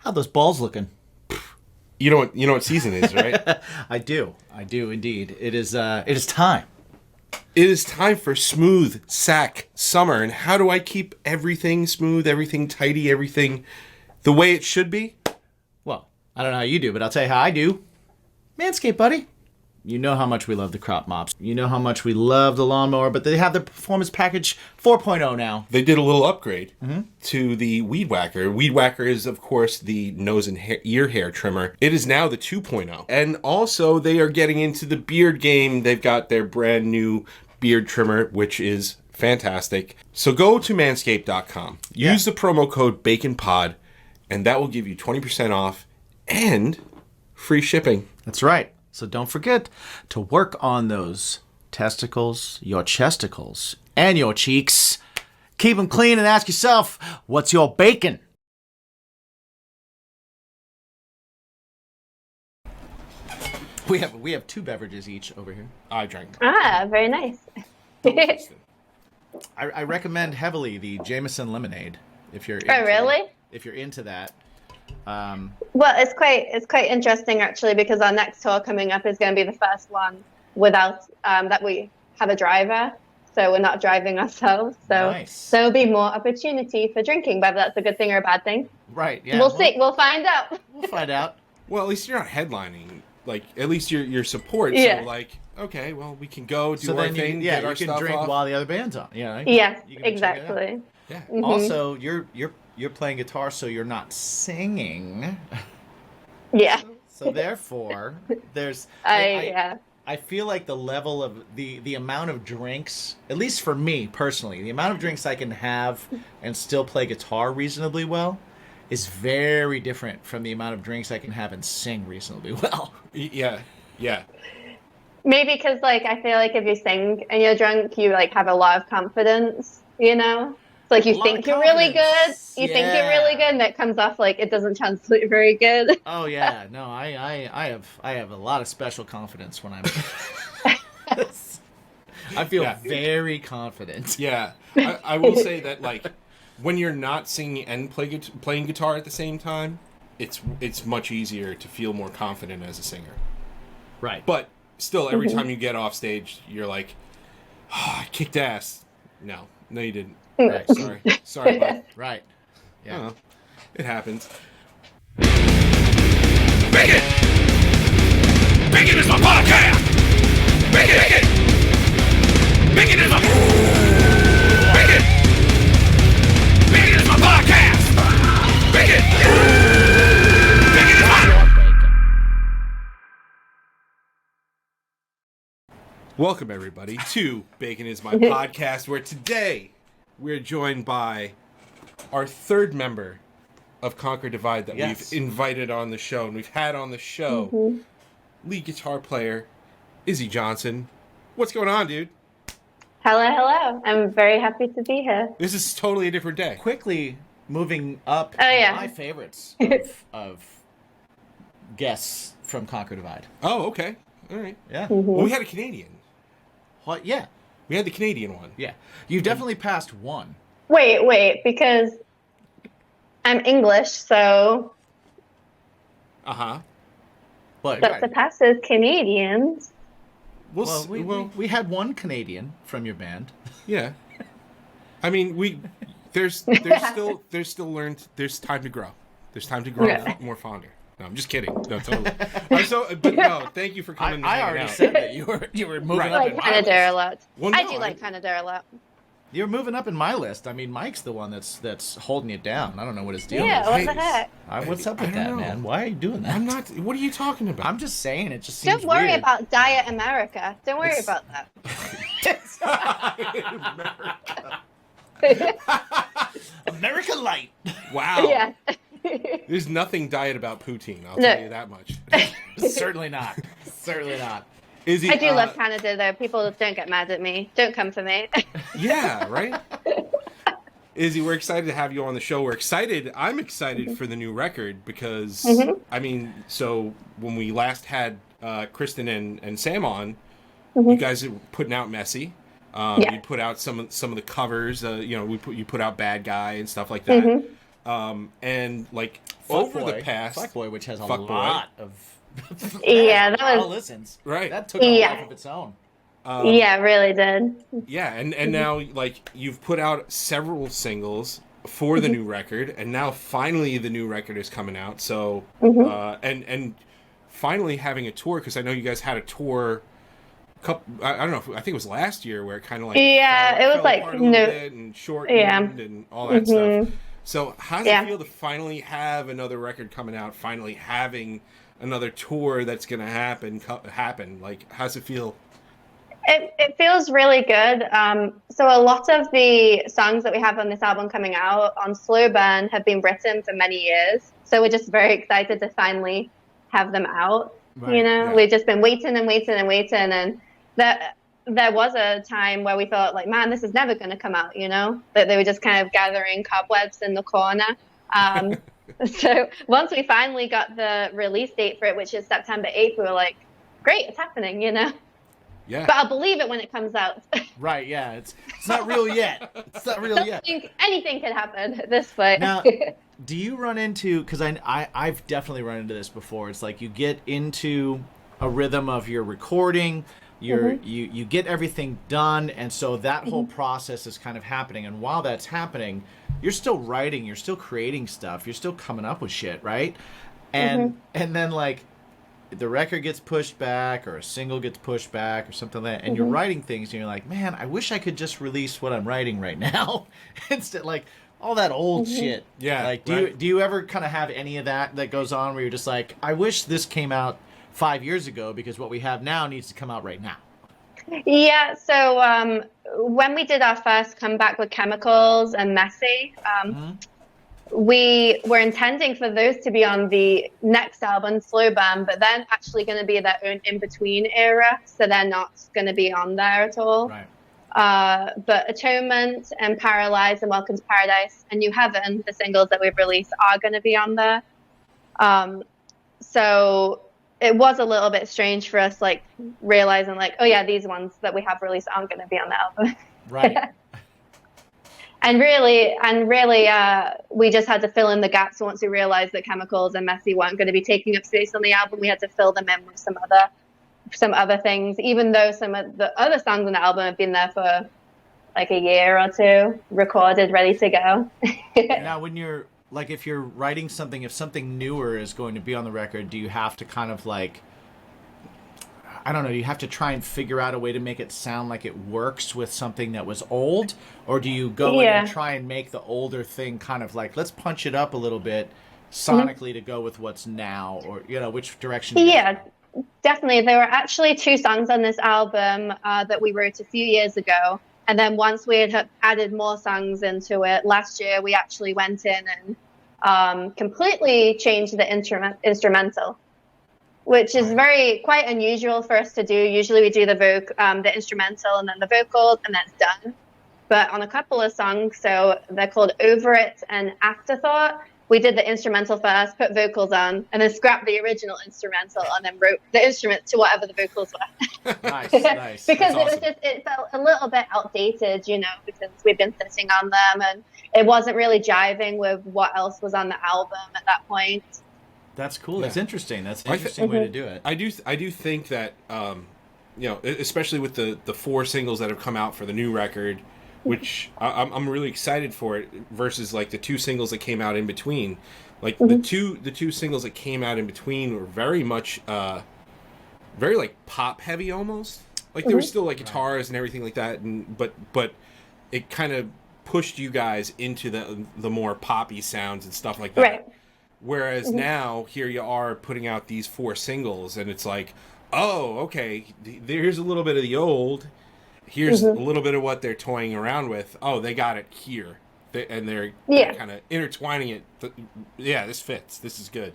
How those balls looking? You know what season is, right? I do indeed. It is time. It is time for smooth sack summer. And how do I keep everything smooth, everything tidy, everything the way it should be? Well, I don't know how you do, but I'll tell you how I do. Manscaped, buddy. You know how much we love the crop mops. You know how much we love the lawnmower, but they have the Performance Package 4.0 now. They did a little upgrade to the Weed Whacker. Weed Whacker is, of course, the nose and ear hair trimmer. It is now the 2.0. And also, they are getting into the beard game. They've got their brand new beard trimmer, which is fantastic. So go to manscaped.com. Use the promo code BACONPOD, and that will give you 20% off and free shipping. That's right. So don't forget to work on those testicles, your chesticles, and your cheeks. Keep them clean and ask yourself, what's your bacon? We have 2 beverages each over here. I drank. Ah, very nice. I recommend heavily the Jameson lemonade if you're really? If you're into that. Well, it's quite interesting actually, because our next tour coming up is going to be the first one without that we have a driver, so we're not driving ourselves. So nice. There'll be more opportunity for drinking, whether that's a good thing or a bad thing. Right. Yeah. We'll see. We'll find out. We'll find out. Well, at least you're not headlining. Like, at least your support. Yeah. So, like, okay, well, we can go do So our then thing. you get our can stuff drink off. while the other band's on. Yeah. Yes, you can check it out. exactly. Yeah. Mm-hmm. Also, you're playing guitar, so you're not singing. Yeah. So therefore, there's I feel like the level of the amount of drinks, at least for me personally, the amount of drinks I can have and still play guitar reasonably well is very different from the amount of drinks I can have and sing reasonably well. Yeah. Maybe because, like, I feel like if you sing and you're drunk, you, like, have a lot of confidence, you know? It's like you think you're really good, you think you're really good, and it comes off like it doesn't translate very good. Oh, yeah. No, I have a lot of special confidence when I'm... I feel very confident. Yeah. I will say that, like, when you're not singing and playing guitar at the same time, it's much easier to feel more confident as a singer. Right. But still, every time you get off stage, you're like, oh, I kicked ass. No, you didn't. Right. Sorry, bud. Right. Yeah. It happens. Bacon! Bacon is my podcast! Bacon! Bacon is my... Bacon! Bacon is my podcast! Bacon! Bacon is my... Welcome, everybody, to Bacon is My Podcast, where today we're joined by our third member of Conquer Divide that we've invited on the show, and we've had on the show, lead guitar player, Izzy Johnson. What's going on, dude? Hello. I'm very happy to be here. This is totally a different day. Quickly moving up my favorites of guests from Conquer Divide. Oh, okay. All right. Yeah. Well, we had a Canadian. What? Yeah. We had the Canadian one. Yeah. You've definitely passed one. Wait, because I'm English, so Uh-huh. But that's the pass as Canadians. we had one Canadian from your band. Yeah. I mean, there's time to grow. There's time to grow more fonder. No, I'm just kidding. No, totally. But no, thank you for coming. I already said that you were moving up in my list. Canada a lot. Well, no, I do like Canada a lot. You're moving up in my list. I mean, Mike's the one that's holding you down. I don't know what his deal Yeah, is. what the heck? What's up with that, man? Why are you doing that? I'm not. What are you talking about? I'm just saying. It just seems Don't worry weird. about Diet America. Don't worry about that. America Light. Wow. Yeah. There's nothing diet about poutine. I'll tell you that much. Certainly not. Certainly not. Izzy, I do love Canada, though. People don't get mad at me. Don't come for me. Yeah, right? Izzy, we're excited to have you on the show. I'm excited for the new record because, I mean, so when we last had Kristen and Sam on, you guys are putting out Messy. You put out some of the covers. You put out Bad Guy and stuff like that. And like Fuckboy, over the past, Fuckboy, which has a Fuckboy. lot of Yeah, that was listens. Right. That took a life of its own. Yeah, it really did. Yeah, and now like you've put out several singles for the new record, and now finally the new record is coming out. So and finally having a tour, because I know you guys had a tour. I don't know. I think it was last year where it kind of like it was like apart a little bit and shortened and all that stuff. So how does it feel to finally have another record coming out? Finally having another tour that's going to happen. Like, how's it feel? It feels really good. So a lot of the songs that we have on this album coming out on Slow Burn have been written for many years. So we're just very excited to finally have them out. Right, we've just been waiting and waiting and waiting. And there was a time where we thought, like, man, this is never going to come out, that they were just kind of gathering cobwebs in the corner. So once we finally got the release date for it, which is September 8th, we were like, great, it's happening, Yeah. But I'll believe it when it comes out. Right, yeah. It's not real yet. It's not real yet. Anything could happen at this point. Now, do you run into, because I've definitely run into this before, it's like you get into a rhythm of your recording, you get everything done, and so that whole process is kind of happening, and while that's happening, you're still writing, you're still creating stuff, you're still coming up with shit, right? And then like the record gets pushed back or a single gets pushed back or something like that, and you're writing things and you're like, man, I wish I could just release what I'm writing right now instead, like all that old shit. Yeah. Like do you ever kind of have any of that goes on where you're just like, I wish this came out 5 years ago because what we have now needs to come out right now? Yeah, so when we did our first comeback with Chemicals and Messy, we were intending for those to be on the next album, Slow Burn, but they're actually going to be their own in-between era, so they're not going to be on there at all. Right. But Atonement and Paralyzed and Welcome to Paradise and New Heaven, the singles that we've released, are going to be on there. So it was a little bit strange for us, like, realizing, like, oh yeah, these ones that we have released aren't going to be on the album. Right. And really, we just had to fill in the gaps once we realized that Chemicals and Messy weren't going to be taking up space on the album. We had to fill them in with some other things, even though some of the other songs on the album have been there for like a year or two, recorded, ready to go. Now, when you're like, if you're writing something, if something newer is going to be on the record, do you have to kind of like, I don't know, you have to try and figure out a way to make it sound like it works with something that was old? Or do you go in and try and make the older thing kind of like, let's punch it up a little bit sonically to go with what's now? Or, which direction? Yeah, definitely. There were actually 2 songs on this album that we wrote a few years ago. And then once we had added more songs into it, last year we actually went in and completely changed the instrumental, which is quite unusual for us to do. Usually we do the instrumental and then the vocals and that's done. But on a couple of songs, so they're called Over It and Afterthought, we did the instrumental first, put vocals on, and then scrapped the original instrumental and then wrote the instrument to whatever the vocals were. Nice. Because it felt a little bit outdated, because we've been sitting on them and it wasn't really jiving with what else was on the album at that point. That's cool. That's interesting. That's an interesting way to do it. I do think that, especially with the 4 singles that have come out for the new record, which I'm really excited for it versus like the 2 singles that came out in between. Like the two singles that came out in between were very much, very like pop heavy almost. Like there were still like guitars and everything like that, but it kind of pushed you guys into the more poppy sounds and stuff like that. Right. Whereas now, here you are putting out these 4 singles, and it's like, oh, okay, here's a little bit of the old, here's a little bit of what they're toying around with. Oh, they got it here. They're kind of intertwining it. This fits. This is good.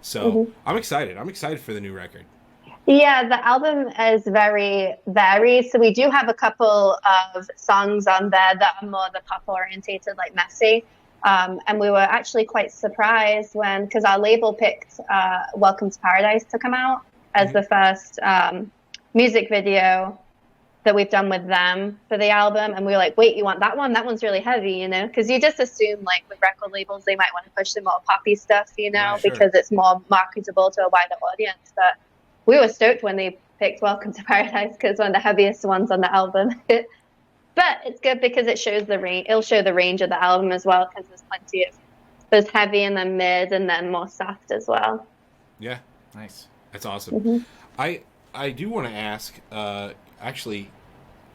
So I'm excited. I'm excited for the new record. Yeah, the album is very varied. So we do have a couple of songs on there that are more the pop-orientated, like Messy. And we were actually quite surprised because our label picked Welcome to Paradise to come out as the first music video that we've done with them for the album, and we were like, wait, you want that one? That one's really heavy, you know, because you just assume like with record labels they might want to push some more poppy stuff, you know, sure. because it's more marketable to a wider audience. But we were stoked when they picked Welcome to Paradise because it's one of the heaviest ones on the album. But it's good because it shows the range. It'll show the range of the album as well, because there's plenty of there's heavy and then mid and then more soft as well. Yeah, nice. That's awesome. I do want to ask actually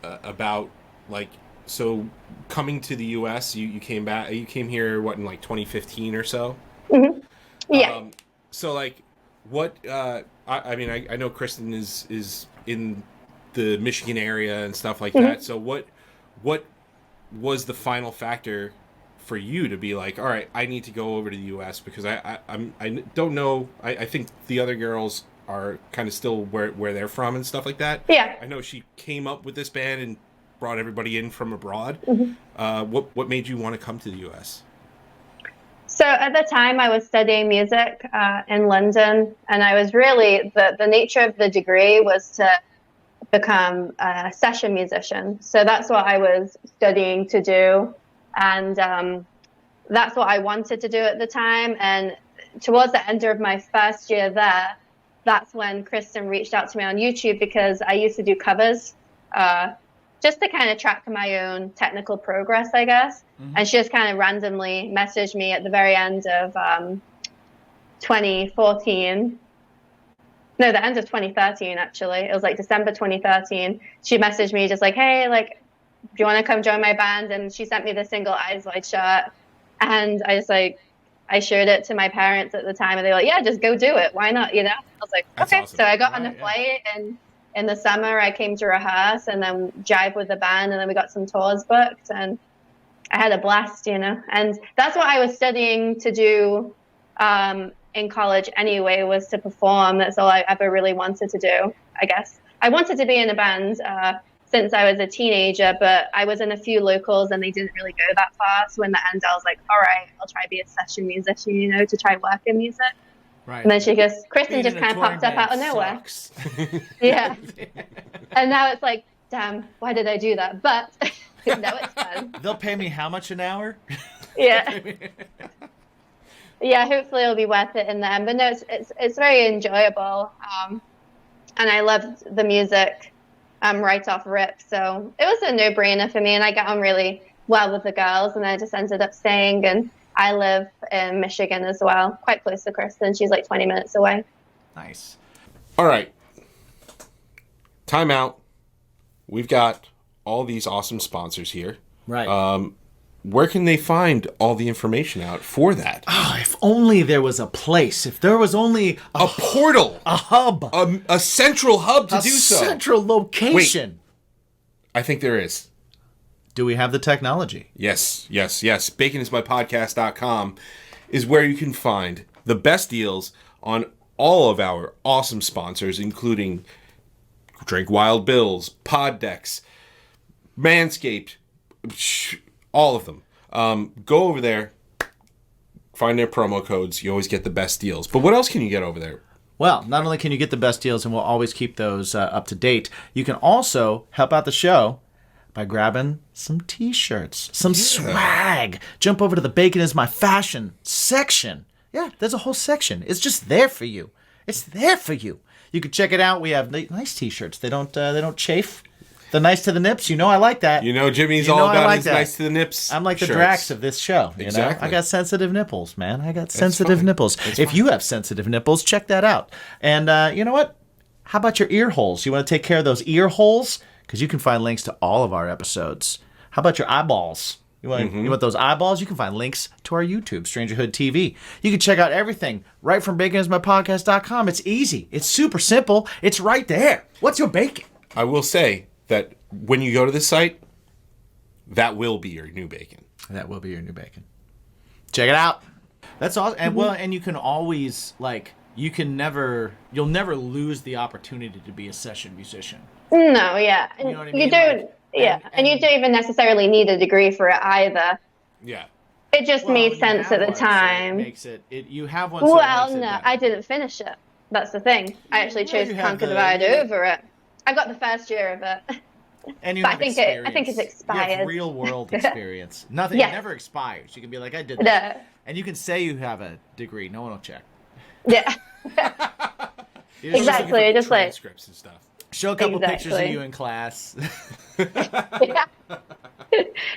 about like, so coming to the U.S. You came back. You came here what in like 2015 or so. Yeah. So like, what? I mean, I know Kristen is in the Michigan area and stuff like that. So what was the final factor for you to be like, all right, I need to go over to the U.S. because I don't know. I think the other girls are kind of still where they're from and stuff like that. Yeah. I know she came up with this band and brought everybody in from abroad. What made you want to come to the U.S.? So at the time I was studying music in London, and I was really, the nature of the degree was to become a session musician. So that's what I was studying to do. And that's what I wanted to do at the time. And towards the end of my first year there, that's when Kristen reached out to me on YouTube, because I used to do covers just to kind of track my own technical progress, I guess. And she just kind of randomly messaged me at the very end of 2014. No, the end of 2013, actually. It was like December 2013. She messaged me just like, hey, like, do you want to come join my band? And she sent me the single Eyes Wide Shut. And I just like, I showed it to my parents at the time, and they were like, yeah, just go do it. Why not? You know? I was like, That's okay. awesome. So I got on a flight, and in the summer I came to rehearse and then jive with the band, and then we got some tours booked, and I had a blast, you know. And that's what I was studying to do in college anyway, was to perform. That's all I ever really wanted to do, I guess. I wanted to be in a band since I was a teenager, but I was in a few locals and they didn't really go that far. So in the end, I was like, all right, I'll try to be a session musician, you know, to try work in music. Right. And then she goes, Kristen Being just in a kind of touring popped up out of band nowhere. sucks. Yeah. And now it's like, damn, why did I do that? But now it's fun. They'll pay me how much an hour? Yeah. Yeah, hopefully it'll be worth it in the end. But no, it's very enjoyable. And I loved the music right off rip. So it was a no-brainer for me. And I got on really well with the girls. And I just ended up staying. And I live in Michigan as well, quite close to Kristen. She's like 20 minutes away. Nice. All right. Time out. We've got all these awesome sponsors here. Right. Where can they find all the information out for that? Oh, if only there was a place. If there was only A portal. a hub. A central hub to A do so. central location. I think there is. Do we have the technology? Yes. Baconismypodcast.com is where you can find the best deals on all of our awesome sponsors, including Drink Wild Bills, Pod Decks, Manscaped, all of them. Go over there, find their promo codes. You always get the best deals. But what else can you get over there? Well, not only can you get the best deals, and we'll always keep those up to date, you can also help out the show by grabbing some t-shirts, some swag. Jump over to the Bacon is My Fashion section. Yeah, there's a whole section. It's just there for you. It's there for you. You can check it out. We have nice t-shirts. They don't chafe. They're nice to the nips. You know I like that. You know Jimmy's You know all I about like his that. nice to the nips. I'm like the shirts. Drax of this show. You Exactly. know? I got sensitive nipples, man. I got sensitive fine. nipples. It's If fine. you have sensitive nipples, check that out. And you know what? How about your ear holes? You want to take care of those ear holes? Because you can find links to all of our episodes. How about your eyeballs? You want those eyeballs? You can find links to our YouTube, Strangerhood TV. You can check out everything right from baconismypodcast.com. It's easy. It's super simple. It's right there. What's your bacon? I will say that when you go to this site, that will be your new bacon. That will be your new bacon. Check it out. That's all. And well, and you can always you'll never lose the opportunity to be a session musician. No, yeah. You know what I You mean? don't, yeah. and And you don't even necessarily need a degree for it either. Yeah. It just Well, made you sense have at the one, so time. it makes it. You have one. So it Well, makes it no, better. I didn't finish it. That's the thing. I actually chose you to have conquer the the- ride over it. I got the first year of it. And you But have I think it's experience. expired. You have real world experience. Nothing Yes. it never expires. You can be like, I did this. No. And you can say you have a degree. No one will check. Yeah. You just Exactly. Just like transcripts and stuff. show a couple pictures of Exactly. you in class. yeah.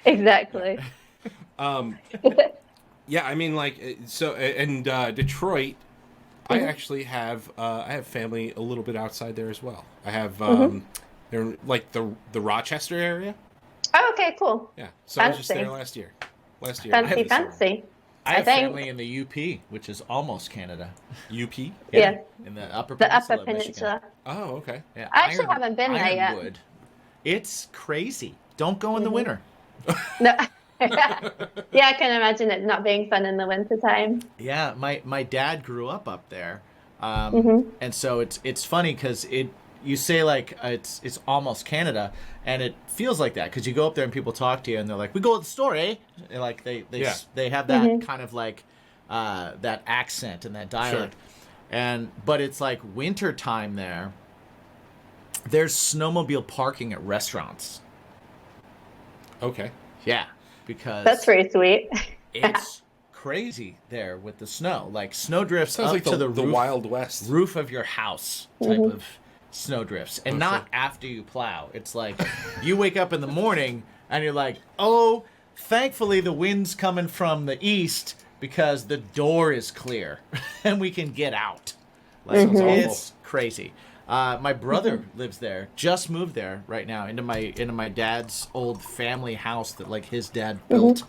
Exactly. Yeah, I mean, like, so, and Detroit, I actually have, I have family a little bit outside there as well. I have, they're like the Rochester area. Oh, okay, cool. Yeah, so I was just Fancy. there last year. Fancy, fancy. I have think. family in the UP, which is almost Canada. UP? Yeah. In the Upper The Peninsula. Upper Peninsula. Michigan. Oh, okay. Yeah, I actually haven't been there yet. Ironwood. It's crazy. Don't go in the winter. No. Yeah, I can imagine it not being fun in the wintertime. Yeah, my dad grew up there, and so it's funny because you say like it's almost Canada, and it feels like that because you go up there and people talk to you and they're like, we go to the store, eh? And like they have that kind of like that accent and that dialect, but it's like winter time there. There's snowmobile parking at restaurants. Okay. Yeah, because That's pretty sweet. it's crazy there with the snow. Like snow drifts Sounds up like to the roof, Wild West. roof of your house type of snow drifts, and not after you plow. It's like you wake up in the morning and you're like, oh, thankfully the wind's coming from the east because the door is clear and we can get out. Like it's crazy. My brother lives there, just moved there right now into my dad's old family house that like his dad built.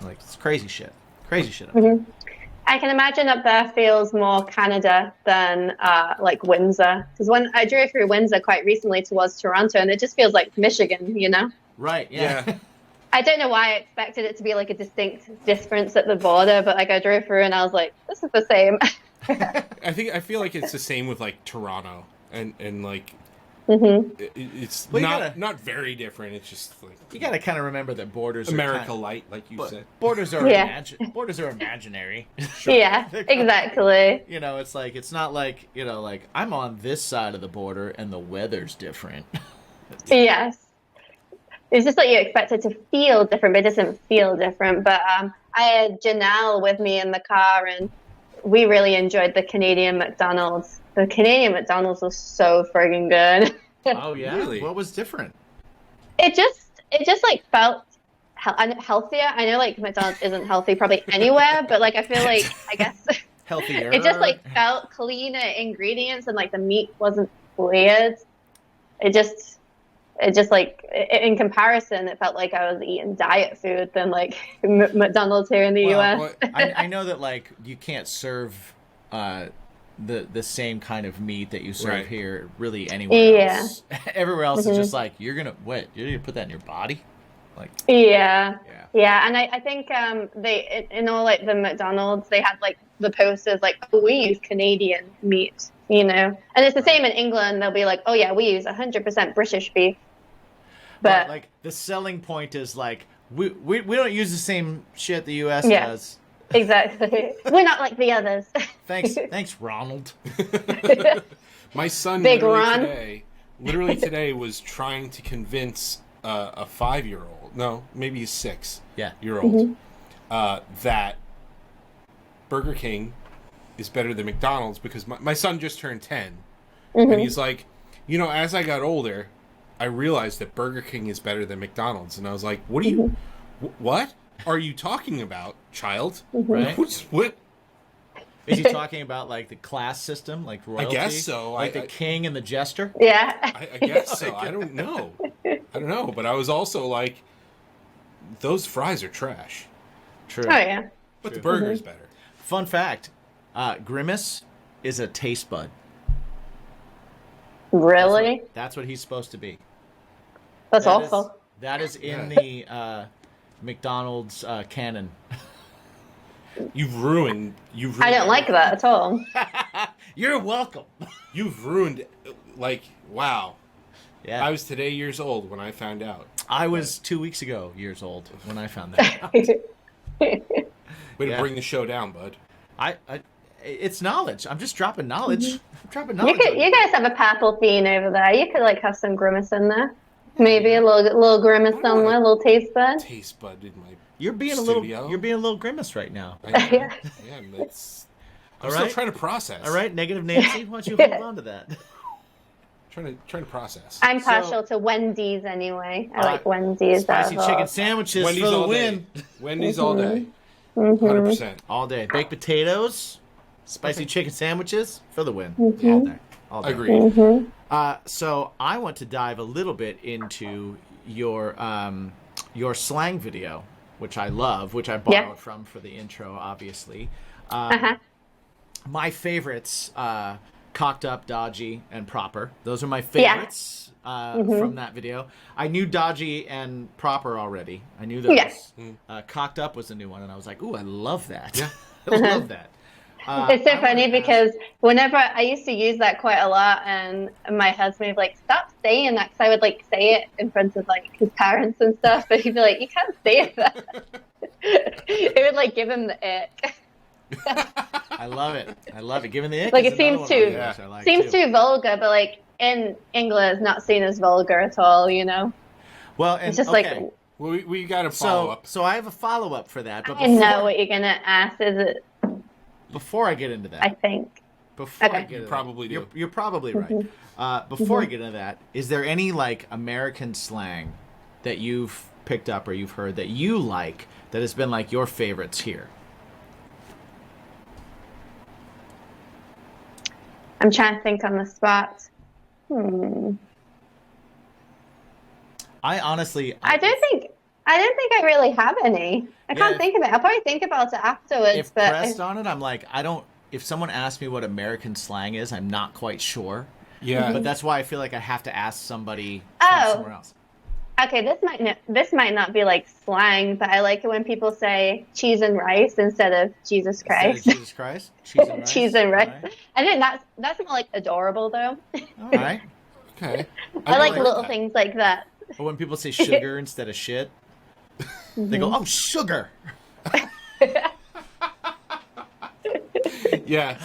Like it's crazy shit up there. I can imagine up there feels more Canada than like Windsor. Because when I drove through Windsor quite recently towards Toronto, and it just feels like Michigan, you know? Right, yeah. I don't know why I expected it to be like a distinct difference at the border, but like I drove through and I was like, this is the same. I feel like it's the same with like Toronto and like it's Well, not very different. It's just like You got to kind of remember that borders America are light, like you said. Borders are borders are imaginary. Yeah, exactly. You know, it's like it's not like, you know, like I'm on this side of the border and the weather's different. Yes. It's just like you expect it to feel different, but it doesn't feel different. But I had Janelle with me in the car, and we really enjoyed the Canadian McDonald's. The Canadian McDonald's was so friggin' good. Oh yeah, Really? What was different? It just like felt healthier. I know like McDonald's isn't healthy probably anywhere, but like I feel like I guess Healthier. it just like felt cleaner ingredients, and like the meat wasn't weird. It just like in comparison, it felt like I was eating diet food than like McDonald's here in the U.S. Well, I know that like you can't serve the same kind of meat that you serve here really anywhere else. Everywhere else is just like you're gonna put that in your body, like Yeah, and I think they in all like the McDonald's they had like the posters like, oh, we use Canadian meat, you know, and it's the same in England. They'll be like, oh yeah, we use 100% British beef. But like the selling point is like we don't use the same shit the U.S. Yeah. does. Exactly, we're not like the others. Thanks, Ronald. My son Big Ron. literally today was trying to convince a 5-year-old, no, maybe a 6-year-old, that Burger King is better than McDonald's because my son just turned 10, and he's like, you know, as I got older, I realized that Burger King is better than McDonald's, and I was like, what are you, what are you talking about, child? Right? What? Is he talking about like the class system, like royalty? I guess so. Like the king and the jester? Yeah, I guess so. I don't know. But I was also like, those fries are trash. True. oh yeah. But the burger's better. Fun fact, Grimace is a taste bud. Really? That's what he's supposed to be. That's That is- awful. that is in the McDonald's canon. You've ruined. I don't like that at all. You're welcome. You've ruined. Like, wow. Yeah. I was today years old when I found out. I was 2 weeks ago years old when I found that out. Way to Yeah. bring the show down, bud. It's knowledge. I'm just dropping knowledge. I'm dropping You knowledge. guys have a purple fiend over there. You could like have some Grimace in there. Maybe a little grimace somewhere, a little taste bud. Taste bud in my You're being studio. You're being a little grimace right now. Yeah. I'm still trying to process. All right, negative Nancy. Why don't you hold on to that? Trying to process. I'm partial to Wendy's anyway. I like Wendy's. Spicy chicken sandwiches Wendy's for the all win. Day. Wendy's all day. 100%. All day. Baked potatoes, spicy chicken sandwiches for the win. All day. All day. Agreed. So I want to dive a little bit into your slang video, which I love, which I borrowed from for the intro, obviously. My favorites, cocked up, dodgy, and proper. Those are my favorites from that video. I knew dodgy and proper already. I knew those. Cocked up was a new one, and I was like, ooh, I love that. Yeah. I love that. It's so funny because whenever I used to use that quite a lot, and my husband would be like, stop saying that, because I would like say it in front of like his parents and stuff, but he'd be like, you can't say that. It would like give him the ick. I love it. I love it. Giving the ick. Like is it seems too vulgar, but like in English, it's not seen as vulgar at all. You know. Well, and it's just okay. like. Well, we got a follow up. So I have a follow up for that. But I know what you're gonna ask. Is it? Before I get into that, I think. Before I get into probably that, do. You're probably right. Before I get into that, is there any like American slang that you've picked up or you've heard that you like that has been like your favorites here? I'm trying to think on the spot. I honestly, I don't think I really have any. I can't think of it. I'll probably think about it afterwards. If pressed on it, I'm like, I don't. If someone asks me what American slang is, I'm not quite sure. Yeah. But that's why I feel like I have to ask somebody from somewhere else. Okay, this might not be like slang, but I like it when people say cheese and rice instead of Jesus Christ. Jesus Christ? Cheese and rice? Cheese and rice. Right. I think that's more like adorable though. All right. Okay. I like little things like that. Or when people say sugar instead of shit, they go, "Oh, sugar." Yeah.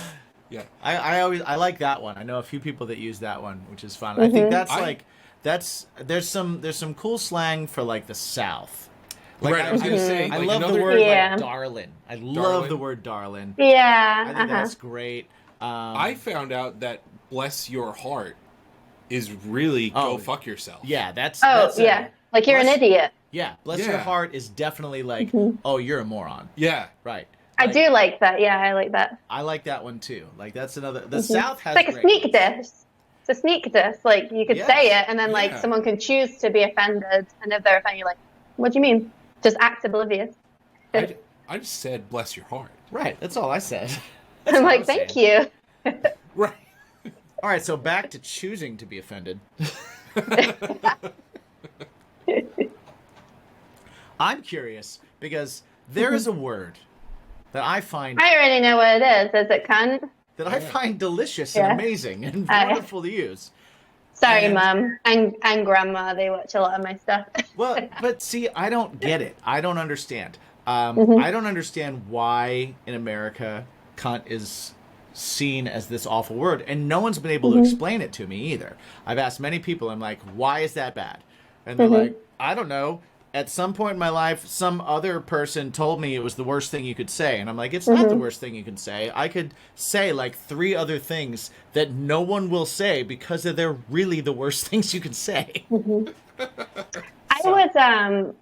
I like that one. I know a few people that use that one, which is fun. I think there's some cool slang for like the South. Like, right, I was gonna say. I like love the word like darlin'. I love the word darlin'. Yeah. I think that's great. I found out that bless your heart is really go fuck yourself. Yeah, that's like you're an idiot. Yeah, bless your heart is definitely like, oh, you're a moron. Yeah. Right. I do like that. Yeah, I like that. I like that one too. Like that's another. The South has it's like a sneak diss. It's a sneak diss. Like you could say it, and then like someone can choose to be offended, and if they're offended, you're like, "What do you mean?" Just act oblivious. I just said bless your heart. Right. That's all I said. I'm like, thank you. Right. All right. So back to choosing to be offended. I'm curious because there is a word that I find. I already know what it is. Is it cunt? That I find delicious and amazing and wonderful to use. Sorry, Mom and Grandma. They watch a lot of my stuff. Well, but see, I don't get it. I don't understand. I don't understand why in America cunt is seen as this awful word, and no one's been able to explain it to me either. I've asked many people. I'm like, why is that bad? And they're like, I don't know. At some point in my life, some other person told me it was the worst thing you could say. And I'm like, it's not the worst thing you can say. I could say like 3 other things that no one will say because they're really the worst things you can say. I was, I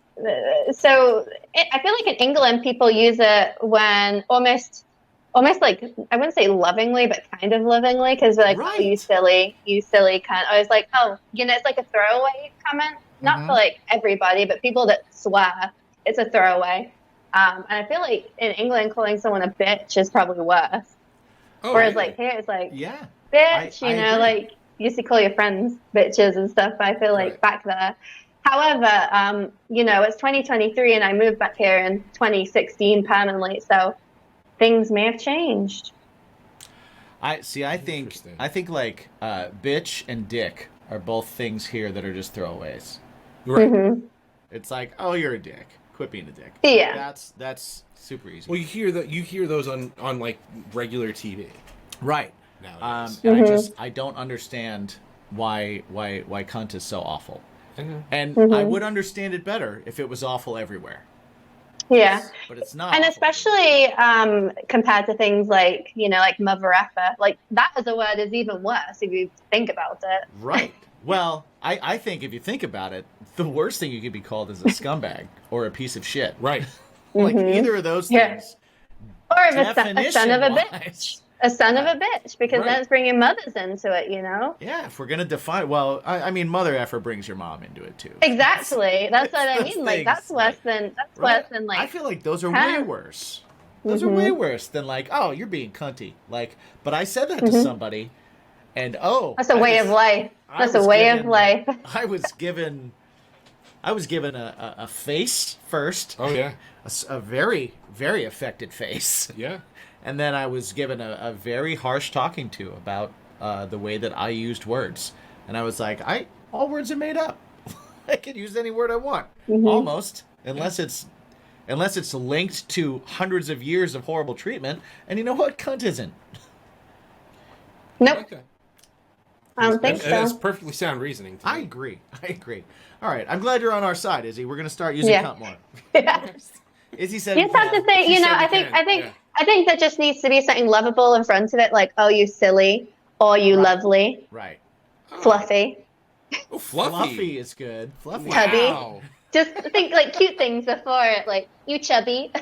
feel like in England, people use it when almost like, I wouldn't say lovingly, but kind of lovingly, because they're like, oh, you silly cunt. I was like, oh, it's like a throwaway comment. Not for like everybody, but people that swear, it's a throwaway. And I feel like in England, calling someone a bitch is probably worse. Oh, Whereas like here, it's like, bitch, I agree. like you used to call your friends bitches and stuff. But I feel like back there. However, it's 2023 and I moved back here in 2016 permanently. So things may have changed. I think like bitch and dick are both things here that are just throwaways. Right. It's like, oh, you're a dick. Quit being a dick. Yeah. That's super easy. Well, you hear those on like regular TV. Right. Nowadays. And I don't understand why cunt is so awful. And I would understand it better if it was awful everywhere. Yeah. But it's not. And especially compared to things like, like mother effer, like that as a word is even worse if you think about it. Right. Well, I think if you think about it, the worst thing you could be called is a scumbag or a piece of shit. Right. Like either of those things. Or a son of a bitch. A son of a bitch, because then it's bringing mothers into it, Yeah, if we're going to define, well, I mean, mother effer brings your mom into it too. Exactly. That's what I mean. Like, that's worse than, like... I feel like those are way worse. Those are way worse than like, oh, you're being cunty. Like, but I said that to somebody, and that's a way of life. That's a way of life. I was given a face first. Oh, yeah. A very, very affected face. Yeah. And then I was given a very harsh talking to about the way that I used words. And I was like, all words are made up. I can use any word I want. Almost. Unless it's linked to hundreds of years of horrible treatment. And you know what? Cunt isn't. Nope. Okay. I don't think so. That's perfectly sound reasoning. I agree. All right. I'm glad you're on our side, Izzy. We're going to start using cunt more. Yeah. Izzy said... You just have to say, I think that just needs to be something lovable in front of it, like, oh, you silly, or you lovely. Right. Fluffy. Oh, fluffy. Fluffy is good. Fluffy. Chubby. Wow. Just think like cute things before it, like, you chubby.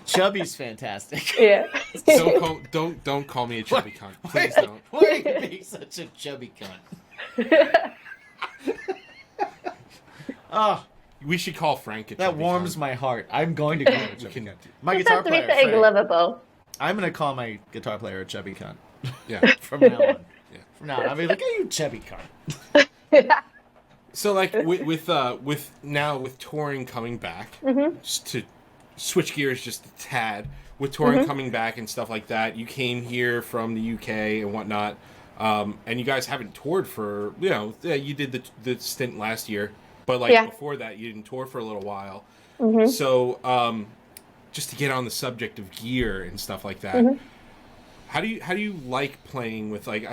Chubby's fantastic. Yeah. Don't call me a chubby cunt. Please don't. Why are you being such a chubby cunt? Oh, we should call Frank a chubby that warms cunt. my heart. I'm going to call him a chubby cunt. My It guitar has to be player, something Frank, lovable. I'm going to call my guitar player a chubby cunt. Yeah. From now on. Yeah. From now on. I'll be like, hey, you chubby cunt. So, like, with touring coming back, just to switch gears just a tad, with touring coming back and stuff like that, you came here from the UK and whatnot, and you guys haven't toured for, you did the stint last year, but, like, before that, you didn't tour for a little while. So, just to get on the subject of gear and stuff like that, how do you like playing with, like,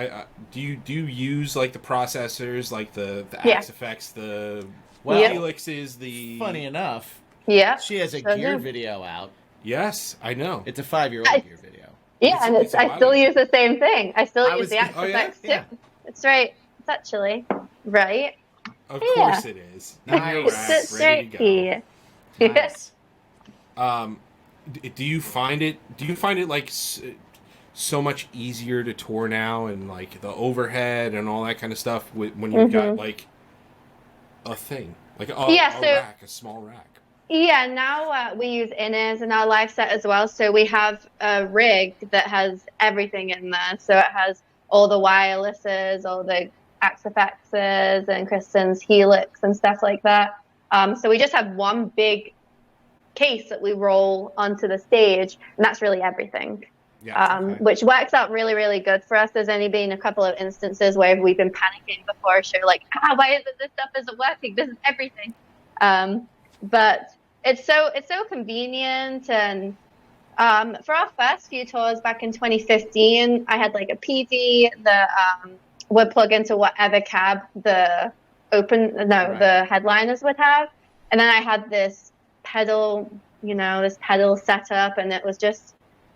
do you use, like, the processors, like the Axe effects, the Helixes, the... Funny enough, she has a gear video out. Yes, I know. It's a 5-year-old gear video. Yeah, and I still use the same thing. I still use the Axe effects too. Yeah. It's right. It's actually right. Of course it is. Nice. It's right here. Nice. Do you find it like so much easier to tour now, and like the overhead and all that kind of stuff when you've got like a thing, like a small rack? Yeah, now we use inners in our live set as well. So we have a rig that has everything in there. So it has all the wirelesses, all the Axe effects, and Kristen's Helix and stuff like that. So we just have one big case that we roll onto the stage, and that's really everything. Which works out really, really good for us. There's only been a couple of instances where we've been panicking before a show, like, why is it this stuff isn't working? This is everything. But it's so convenient. And for our first few tours back in 2015, I had like a PD that would plug into whatever cab the headliners would have, and then I had this pedal set up, and it was just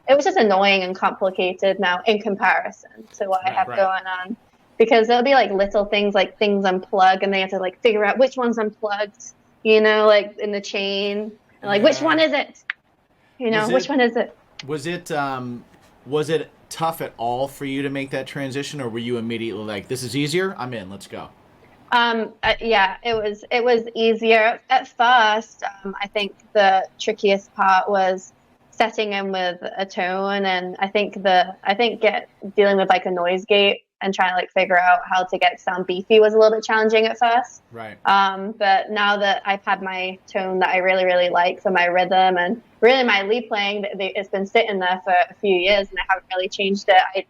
annoying and complicated now in comparison to what I have going on, because there'll be like little things, like things unplug, and they have to like figure out which one's unplugged, like in the chain, and like which one is it? Which one is it? Was it tough at all for you to make that transition, or were you immediately like, this is easier, I'm in, let's go? Yeah, it was easier at first. I think the trickiest part was setting in with a tone, and I think dealing with like a noise gate and trying to like figure out how to get sound beefy was a little bit challenging at first. Right. But now that I've had my tone that I really, really like for my rhythm, and really my lead playing, it's been sitting there for a few years and I haven't really changed it.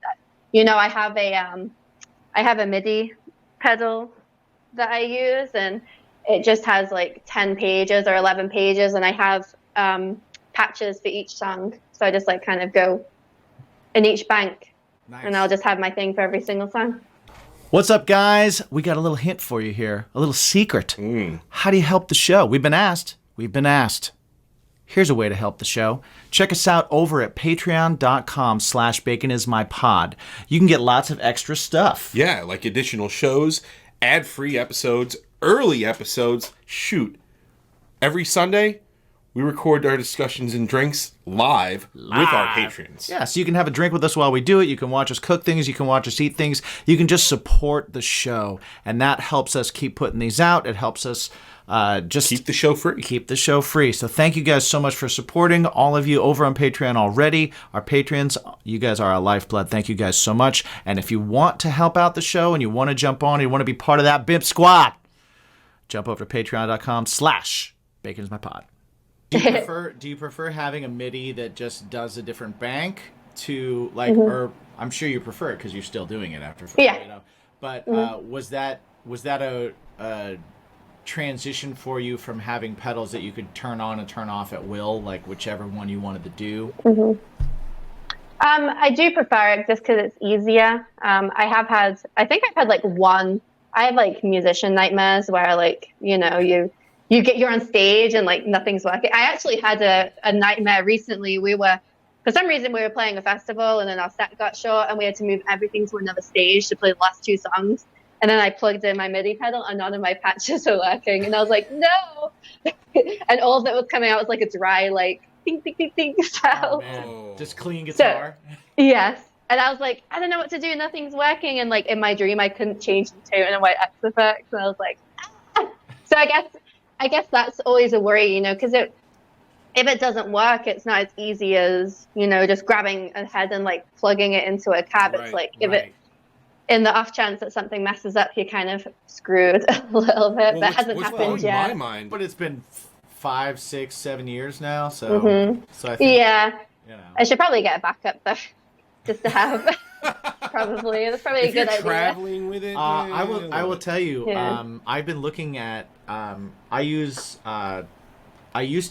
I have a MIDI pedal that I use, and it just has like 10 pages or 11 pages, and I have patches for each song, so I just like kind of go in each bank Nice. And I'll just have my thing for every single song. What's up, guys? We got a little hint for you here, a little secret. How do you help the show? We've been asked. Here's a way to help the show. Check us out over at patreon.com/baconismypod. You can get lots of extra stuff. Yeah, like additional shows, ad-free episodes, early episodes. Shoot. Every Sunday, we record our discussions and drinks live with our patrons. Yeah, so you can have a drink with us while we do it. You can watch us cook things. You can watch us eat things. You can just support the show. And that helps us keep putting these out. It helps us just Keep the show free. Keep the show free. So thank you guys so much for supporting all of you over on Patreon already. Our patrons, you guys are our lifeblood. Thank you guys so much. And if you want to help out the show and you want to jump on, you want to be part of that BIMP squad, jump over to patreon.com/baconismypod. Do you prefer having a MIDI that just does a different bank to or I'm sure you prefer it because you're still doing it after 4, Yeah. you know. But was that a transition for you from having pedals that you could turn on and turn off at will, like whichever one you wanted to do? I do prefer it just because it's easier. I think I've had I have like musician nightmares where you're on stage and like nothing's working. I actually had a nightmare recently. For some reason we were playing a festival and then our set got short and we had to move everything to another stage to play the last 2 songs. And then I plugged in my MIDI pedal and none of my patches were working. And I was like, no. And all that was coming out was like a dry, like, ding, ding, ding, ding sound. Oh, just clean guitar. Yes. And I was like, I don't know what to do. Nothing's working. And like in my dream, I couldn't change the tone and white X effects. And I was like, ah. So I guess that's always a worry, because if it doesn't work, it's not as easy as, just grabbing a head and like plugging it into a cab. It's like in the off chance that something messes up, you're kind of screwed a little bit. Well, that hasn't happened yet. My mind. But it's been 5, 6, 7 years now, so so I think, I should probably get a backup though, just to have. Probably that's probably a good idea. Traveling with it, I will tell you. I've been looking at. I used to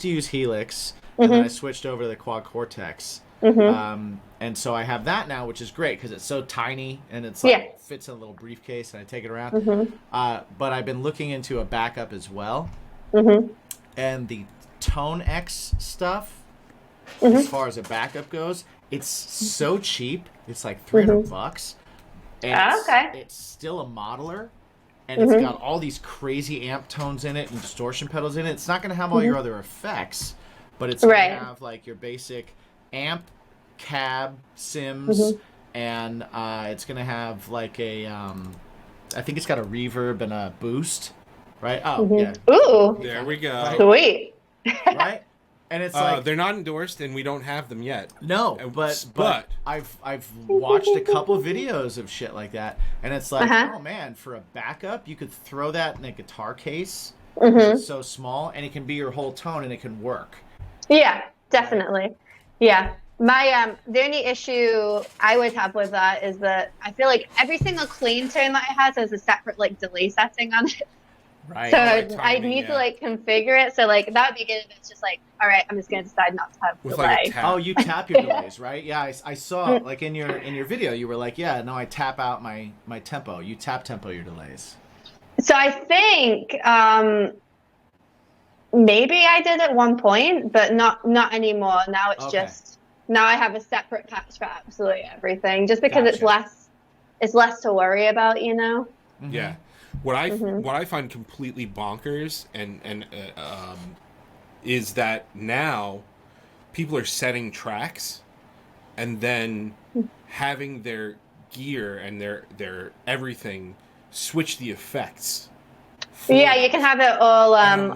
use Helix, and then I switched over to the Quad Cortex. And so I have that now, which is great because it's so tiny and it's like fits in a little briefcase and I take it around. But I've been looking into a backup as well. And the Tone X stuff, as far as a backup goes, it's so cheap. It's like $300. And it's still a modeler. And it's got all these crazy amp tones in it and distortion pedals in it. It's not going to have all your other effects, but it's going to have like your basic amp, cab, Sims, and it's going to have like a, I think it's got a reverb and a boost, right? Oh, yeah. Ooh. There we go. Right? Sweet. Right? And it's like they're not endorsed, and we don't have them yet. No, but I've watched a couple videos of shit like that, and it's like, oh man, for a backup, you could throw that in a guitar case. It's so small, and it can be your whole tone, and it can work. Yeah, definitely. Yeah, my the only issue I would have with that is that I feel like every single clean tone that I has a separate like delay setting on it. Right. So I need to like configure it. So like that would be good if it's just like, all right, I'm just gonna decide not to have delay. Like oh, you tap your delays, right? Yeah, I saw like in your video, you were like, yeah, no, I tap out my tempo. You tap tempo your delays. So I think maybe I did at one point, but not anymore. Now it's just now I have a separate patch for absolutely everything, just because it's less to worry about, Yeah. What I find completely bonkers and is that now people are setting tracks and then having their gear and their everything switch the effects. Yeah, you can have it all on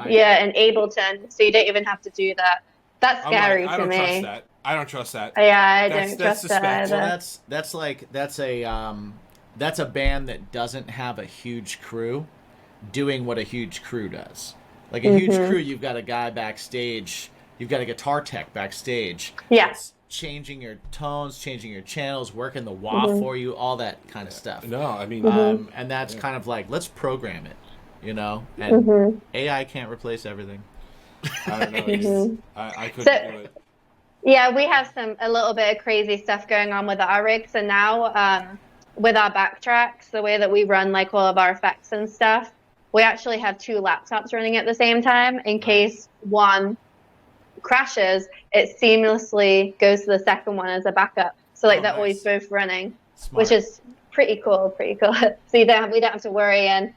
in Ableton, so you don't even have to do that. That's scary to me. I don't trust that. Yeah, I don't trust that either. Well, that's a band that doesn't have a huge crew doing what a huge crew does. Like a huge crew, you've got a guy backstage, you've got a guitar tech backstage. Yes. Changing your tones, changing your channels, working the wah for you, all that kind of stuff. No, I mean, and that's kind of like, let's program it, And AI can't replace everything. I don't know. I couldn't do it. Yeah, we have a little bit of crazy stuff going on with our rigs, and now with our backtracks, the way that we run like all of our effects and stuff, we actually have two laptops running at the same time in case one crashes. It seamlessly goes to the second one as a backup, so like they're always both running, which is pretty cool. So we don't have to worry, and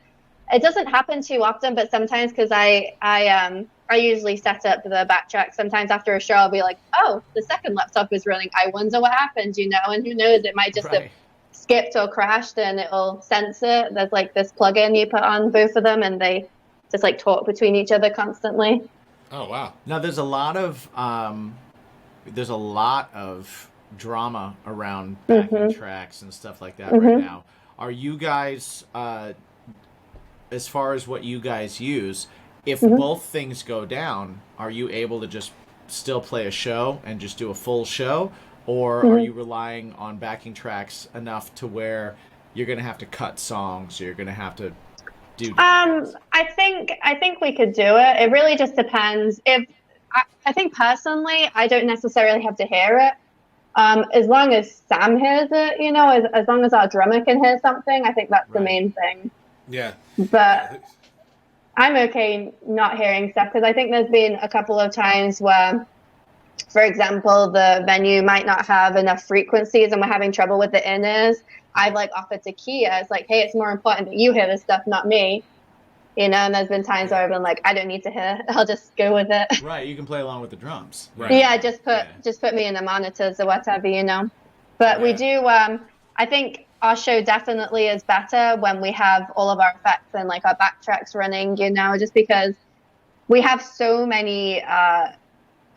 it doesn't happen too often, but sometimes because I usually set up the backtrack. Sometimes after a show, I'll be like, oh, the second laptop is running. I wonder what happened, you know? And who knows, it might just have skipped or crashed and it'll sense it. There's like this plugin you put on both of them and they just like talk between each other constantly. Oh, wow. Now, there's a lot of drama around backing tracks and stuff like that right now. Are you guys, as far as what you guys use, if both things go down, are you able to just still play a show and just do a full show? Or are you relying on backing tracks enough to where you're going to have to cut songs or you're going to have to do... I think we could do it. It really just depends. I think personally, I don't necessarily have to hear it. As long as Sam hears it, you know, as long as our drummer can hear something, I think that's the main thing. Yeah. But I'm okay not hearing stuff because I think there's been a couple of times where, for example, the venue might not have enough frequencies and we're having trouble with the in-ears. I've like offered to Kia, it's like, hey, it's more important that you hear this stuff, not me. You know, and there's been times where I've been like, I don't need to hear, I'll just go with it. Right, you can play along with the drums. Right. Yeah, just put me in the monitors or whatever, you know. But we do, I think our show definitely is better when we have all of our effects and like our backtracks running, you know, just because we have so many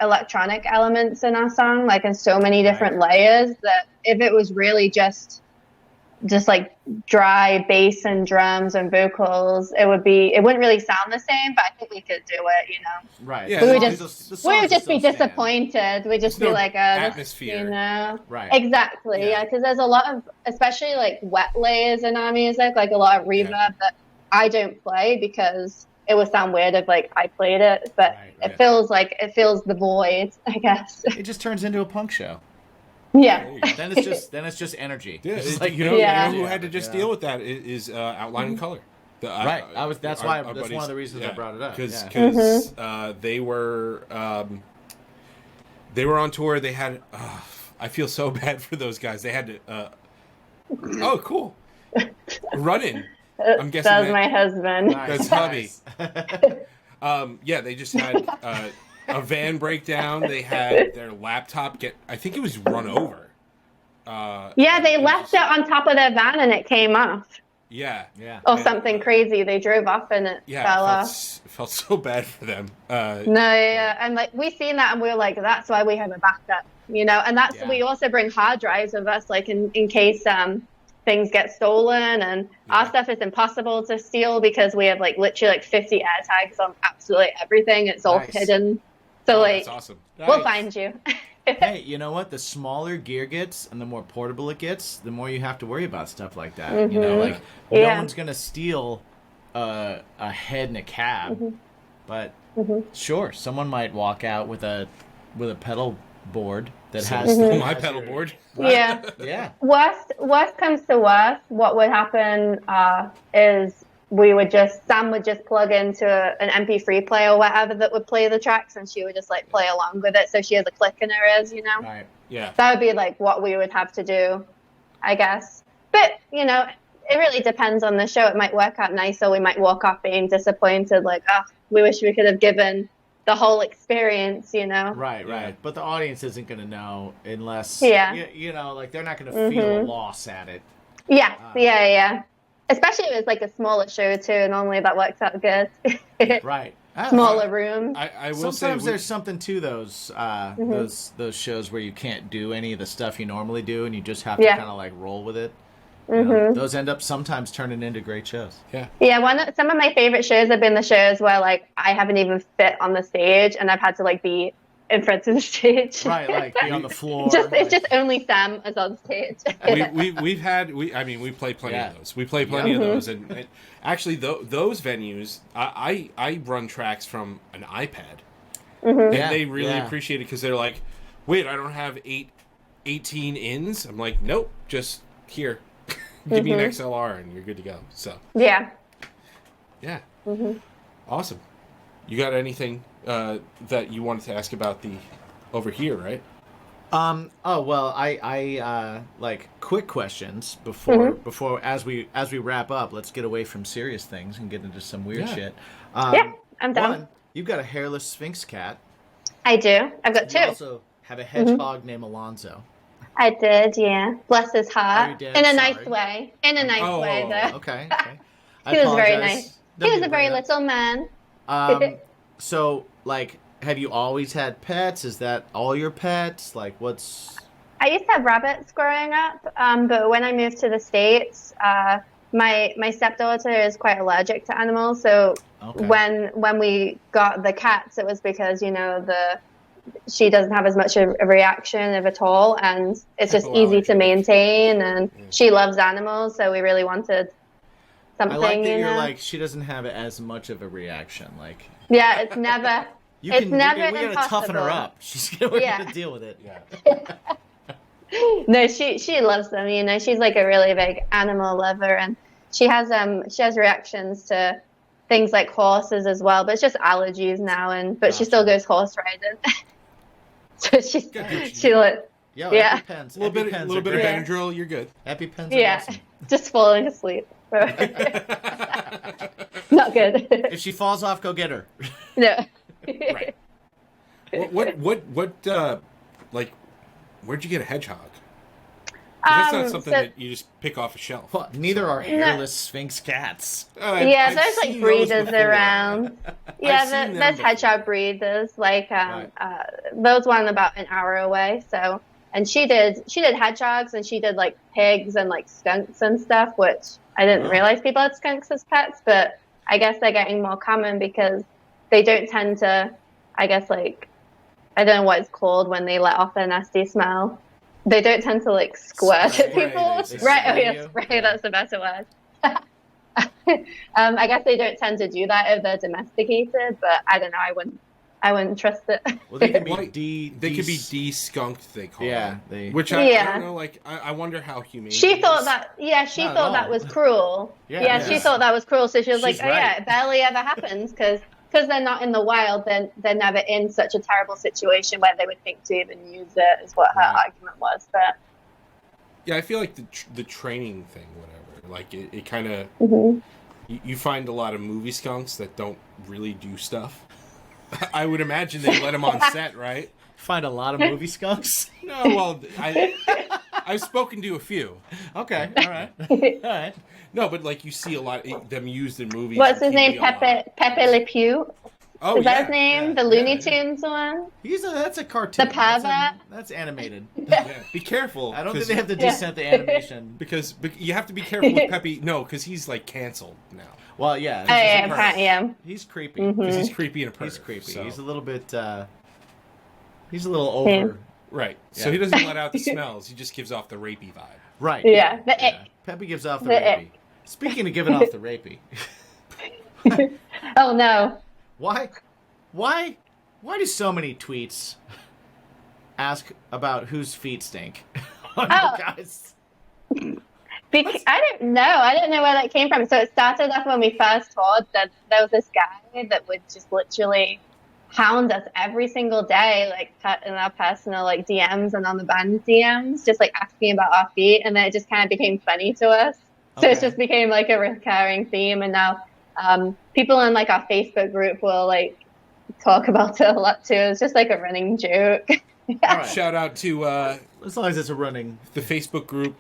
electronic elements in our song, like in so many different layers, that if it was really just like dry bass and drums and vocals, it wouldn't really sound the same, but I think we could do it, you know. Right. Yeah, we would just be disappointed. We'd just be like, atmosphere. You know. Right. Exactly. Yeah, because there's a lot of, especially like wet layers in our music, like a lot of reverb that I don't play because it would sound weird if like I played it, but it fills the void, I guess. It just turns into a punk show. Yeah. Then it's just energy. Yeah, it's like, you know who had to just deal with that is Outline and Color. That's one of the reasons I brought it up. Because they were on tour. They had I feel so bad for those guys. They had to oh, cool. Running. I'm guessing that was my husband. That's hubby. They just had a van breakdown. They had their laptop I think it was run over. They left it on top of their van and it came off. Yeah. Or something crazy. They drove off and it fell off. It felt so bad for them. And like we seen that and we were like, that's why we have a backup, you know. And we also bring hard drives with us, like in case things get stolen, and our stuff is impossible to steal because we have like literally like 50 air tags on absolutely everything. It's all hidden. So that's awesome. We'll find you. Hey, you know what? The smaller gear gets and the more portable it gets, the more you have to worry about stuff like that. You know, like no one's gonna steal a head and a cab, but sure, someone might walk out with a pedal board that has my pedal board. Yeah. Worst comes to worst, what would happen is Sam would just plug into an MP3 player or whatever that would play the tracks, and she would just like play along with it, so she has a click in her ears, you know. Right. Yeah. That would be like what we would have to do, I guess. But you know, it really depends on the show. It might work out nice, or we might walk off being disappointed, like, we wish we could have given the whole experience, you know. Right. But the audience isn't going to know unless you know, like they're not going to feel a loss at it. Yeah. Especially if it's like a smaller show too, and normally that works out good. Right. Smaller room. I will Sometimes say there's something to those those shows where you can't do any of the stuff you normally do, and you just have to kind of like roll with it. You know, those end up sometimes turning into great shows. Yeah. Some of my favorite shows have been the shows where like I haven't even fit on the stage, and I've had to like be in front of the stage. Right, like be on the floor. It's just only Sam is on stage. we play plenty of those. We play plenty of those, and actually those venues, I run tracks from an iPad, and they really appreciate it because they're like, wait, I don't have 18 ins? I'm like, nope, just here. Give me an XLR and you're good to go. So yeah. Awesome. You got anything that you wanted to ask about the over here, right? Oh well, I like quick questions before as we wrap up. Let's get away from serious things and get into some weird shit. Yeah, I'm down. One, you've got a hairless Sphinx cat. I do. I've got two. You also have a hedgehog named Alonzo. I did, yeah. Bless his heart. Are you dead? In a Sorry. nice way. In a nice way, though. Okay. He was very apologize. nice. Don't He was need a to very bring it little man. up. So like, have you always had pets? Is that all your pets? Like, what's? I used to have rabbits growing up, but when I moved to the States, my stepdaughter is quite allergic to animals. So when we got the cats, it was because, you know, she doesn't have as much of a reaction at all, and it's just easy to maintain, and she loves animals, so we really wanted something. I like that you're like, she doesn't have as much of a reaction. Like, yeah, it's never. It's never we gotta impossible. toughen her up. We're gonna deal with it. Yeah. No, she loves them. You know, she's like a really big animal lover, and she has reactions to things like horses as well. But it's just allergies now, but she still goes horse riding. So she like, Yo, yeah, EpiPens. A little bit of Benadryl, you're good. EpiPens. Yeah, Awesome. just falling asleep. Not good. If she falls off, go get her. No. Right. What like, where'd you get a hedgehog? That's not something that you just pick off a shelf. Well, neither are hairless Sphinx cats. Yeah, there's like breeders around. Yeah, there's hedgehog breeders. Like those one about an hour away. So, and she did hedgehogs, and she did like pigs and like skunks and stuff, which I didn't realize people had skunks as pets, but I guess they're getting more common because they don't tend to, I guess, like, I don't know what it's called when they let off a nasty smell. They don't tend to like squirt at people. Right? Oh yes, right. That's the better word. I guess they don't tend to do that if they're domesticated, but I don't know. I wouldn't trust it. Well, they could be they could be de-skunked. They call it. Which I don't know. Like I wonder how humane. She thought that. Yeah, she thought that was cruel. Yeah, she thought that was cruel. So she was like, "Oh yeah, it barely ever happens because they're not in the wild. Then they're never in such a terrible situation where they would think to even use it." Is what her argument was. But yeah, I feel like the training thing, whatever. Like it kind of you find a lot of movie skunks that don't really do stuff. I would imagine they let them on set, right? Find a lot of movie skunks. No, well, I've spoken to a few. Okay, all right. No, but like you see a lot of them used in movies. What's his name? Pepe Le Pew. Oh, is that his name? The Looney Tunes one? That's a cartoon. The pervert? That's animated. Yeah. Be careful. I don't think they have to descent the animation. Because you have to be careful with Pepe. No, because he's like canceled now. Well, yeah. He's creepy. Because he's creepy and a pervert. He's creepy. So. He's a little bit. He's a little over. Right. Yeah. So he doesn't let out the smells. He just gives off the rapey vibe. Right. Yeah. The ick. Pepe gives off the rapey. Speaking of giving off the rapey. Oh no. Why do so many tweets ask about whose feet stink? Guys. I don't know. I don't know where that came from. So it started off when we first toured that there was this guy that would just literally hound us every single day, like in our personal like DMs and on the band DMs, just like asking about our feet, and then it just kind of became funny to us. So it just became like a recurring theme, and now people in like our Facebook group will like talk about it a lot too. It's just like a running joke. Right. Shout out to as long as it's a running the Facebook group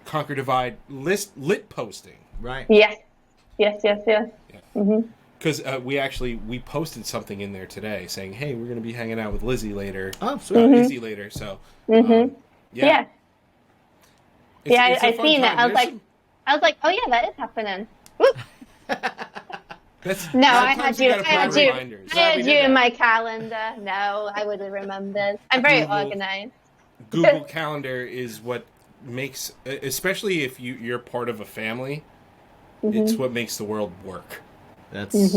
Conquer Divide lit posting. Right. Yes. Yeah. Because we posted something in there today saying, hey, we're going to be hanging out with Lizzie later. Oh, sweet. Izzy later. So yeah. I seen it. I was like, oh yeah, that is happening. I had you in my calendar. No, I would have remembered. I'm very organized. Google Calendar is what makes, especially if you're part of a family, it's what makes the world work. That is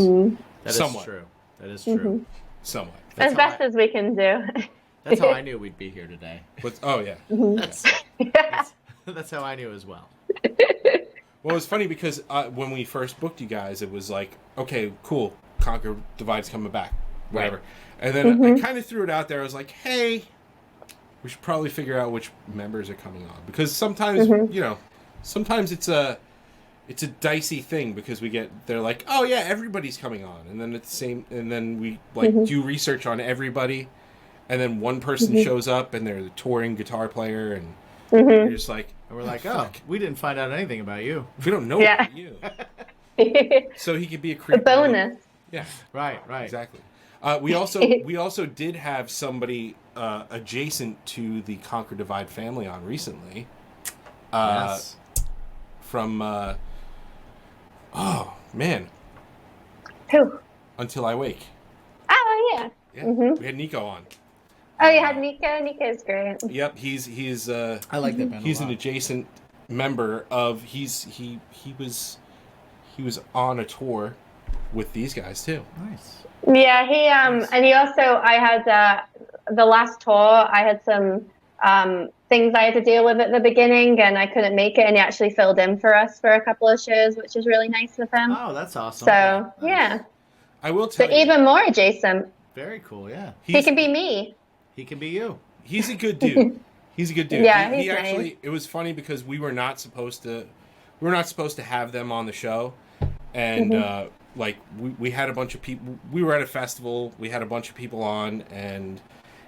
Somewhat. true. That is true. Somewhat. As best as we can do. That's how I knew we'd be here today. Oh yeah. That's how I knew as well. Well, it was funny because when we first booked you guys, it was like, okay, cool, Conquer Divide's coming back, whatever. Right. And then I kind of threw it out there. I was like, hey, we should probably figure out which members are coming on, because sometimes sometimes it's a dicey thing, because they're like, oh yeah, everybody's coming on, and then and then we do research on everybody, and then one person shows up and they're the touring guitar player, and you're just like, and we're like, oh, we didn't find out anything about you. We don't know about you. So he could be a creep. A bonus. Yeah. Right. Exactly. We also did have somebody adjacent to the Conquer Divide family on recently. Yes. From oh man. Who? Until I Wake. Oh yeah. Yeah. We had Nico on. Oh, you had Nico. Nico's great. Yep. He's I like that band. He's an adjacent member of. He was on a tour with these guys too. Nice. Yeah, and he also, I had the last tour, I had some things I had to deal with at the beginning, and I couldn't make it, and he actually filled in for us for a couple of shows, which was really nice of him. Oh, that's awesome. So, yeah. I will tell you. Even more adjacent. Very cool, yeah. He can be me. He can be you. He's a good dude. He's a good dude. Yeah, he he's actually, nice. It was funny because we were not supposed to have them on the show, and we had a bunch of people. We were at a festival. We had a bunch of people on, and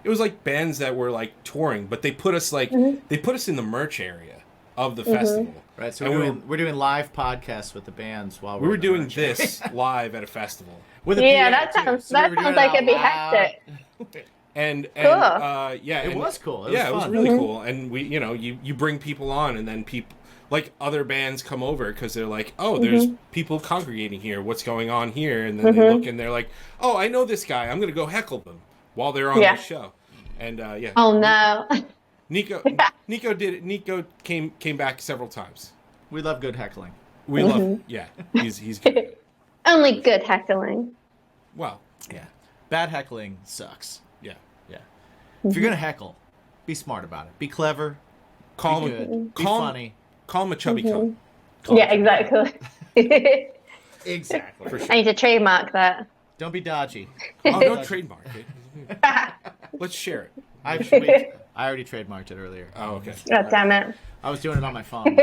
it was like bands that were like touring, but they put us in the merch area of the festival. Right. So we're doing live podcasts with the bands while we were doing this live at a festival. With that sounds like it'd be hectic. And cool. It was cool. It was really cool. And we, you bring people on, and then people, like, other bands come over because they're like, oh, there's people congregating here. What's going on here? And then they look and they're like, oh, I know this guy. I'm going to go heckle them while they're on the show. And Oh no. Nico did it. Nico came back several times. We love good heckling. We love, he's good. Only good heckling. Well, yeah. Bad heckling sucks. Yeah. Yeah. If you're gonna heckle, be smart about it. Be clever. Call be good. Be funny. Call him a chubby cunt. Yeah, exactly. Exactly. For sure. I need to trademark that. Don't be dodgy. Oh, don't trademark it. Let's share it. I already trademarked it earlier. Oh, okay. God damn it. I was doing it on my phone.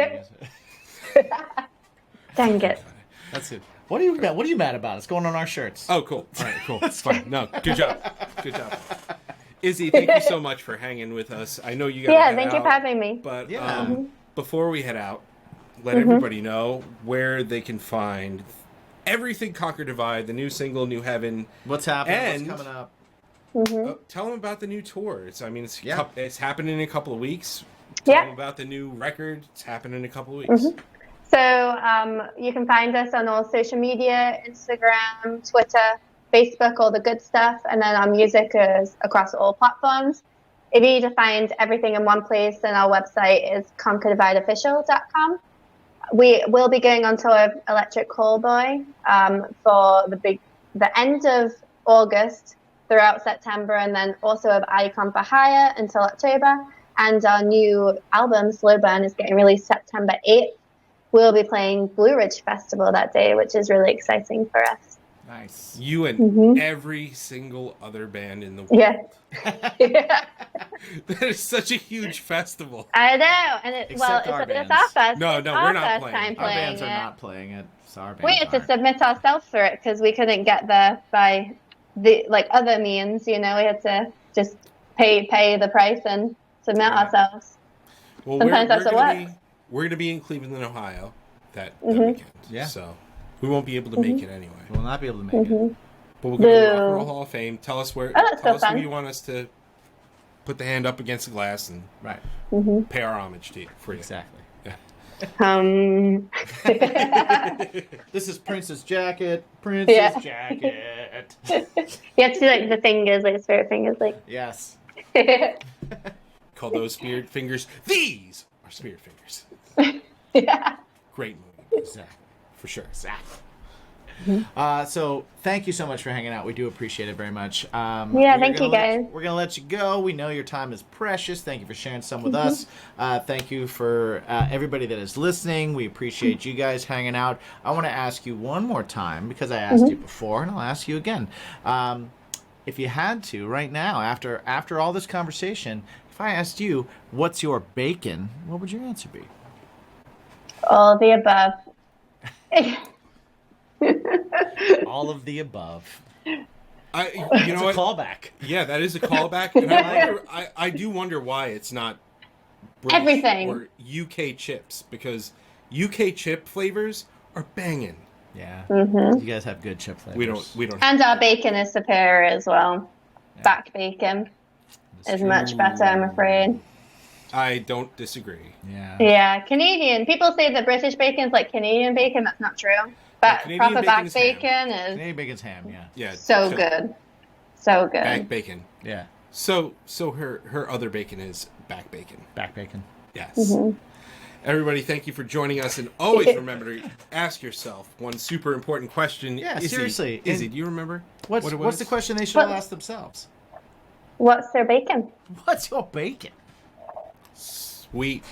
Dang it. That's it. What are you mad about? It's going on our shirts. Oh, cool. All right, cool. It's fine. No, good job. Good job. Izzy, thank you so much for hanging with us. I know you got Yeah, thank you for having me. But before we head out, let everybody know where they can find everything Conquer Divide, the new single, New Heaven. What's happening? What's coming up? Tell them about the new tour. It's happening in a couple of weeks. Yeah. Tell them about the new record. It's happening in a couple of weeks. So you can find us on all social media, Instagram, Twitter, Facebook, all the good stuff. And then our music is across all platforms. If you need to find everything in one place, then our website is conquerdivideofficial.com. We will be going on tour of Electric Callboy for the end of August throughout September, and then also of Icon for Hire until October. And our new album, Slow Burn, is getting released September 8th. We'll be playing Blue Ridge Festival that day, which is really exciting for us. Nice. You and every single other band in the world. Yeah. That is such a huge festival. I know. And it's our first. No, we're not playing. Our bands are not playing it. So our bands we had to submit ourselves for it because we couldn't get there by the other means. We had to just pay the price and submit ourselves. Well, sometimes that's what works. We're going to be in Cleveland, Ohio that weekend. Yeah. So we won't be able to make it anyway. We'll not be able to make it. But we'll go to the Rock and Roll Hall of Fame. Tell us where you want us to put the hand up against the glass and pay our homage to you. Exactly. Yeah. This is Prince's jacket. Prince's jacket. You have to do the fingers, the spirit fingers, Yes. Call those spirit fingers. These are spirit fingers. Yeah. Great movie. Exactly. For sure. Exactly. So thank you so much for hanging out. We do appreciate it very much. Thank you, guys. We're gonna let you go. We know your time is precious. Thank you for sharing some with us. Thank you for everybody that is listening. We appreciate you guys hanging out. I want to ask you one more time, because I asked you before, and I'll ask you again. If you had to right now, after all this conversation, if I asked you what's your bacon, what would your answer be? All of the above. All of the above. You know It's what? a callback. Yeah, that is a callback. And I do wonder why it's not British Everything. or UK chips, because UK chip flavors are banging. Yeah. You guys have good chip flavors. We don't. And our bacon is superior as well. Yeah. Back bacon is much better, I'm afraid. I don't disagree. Yeah. Yeah, Canadian. People say that British bacon is like Canadian bacon. That's not true. But Canadian proper back bacon's bacon is Canadian bacon's ham, yeah. Yeah. so good. So good. Back bacon. Yeah. So her other bacon is back bacon. Back bacon. Yes. Everybody, thank you for joining us, and always remember to ask yourself one super important question. Yeah, Izzy, seriously. Izzy, do you remember? What's the question they should have asked themselves? What's their bacon? What's your bacon? Sweet.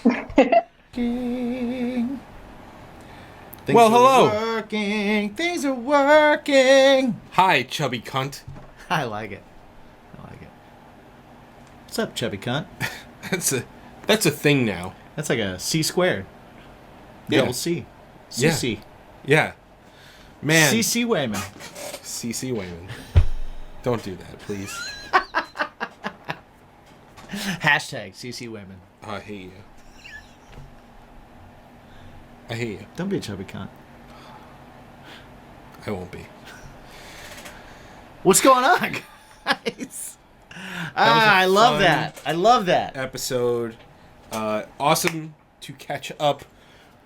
Things Well, hello. Are working. Things are working. Hi, chubby cunt. I like it. What's up, chubby cunt? That's a thing now. That's like a C squared. Yeah. Double C. Yeah. CC. Yeah. Man. CC Wayman. CC Wayman. Don't do that, please. Hashtag CC Wayman. I hate you. I hate you. Don't be a chubby cunt. I won't be. What's going on, guys? I love that. I love that. Episode. Awesome to catch up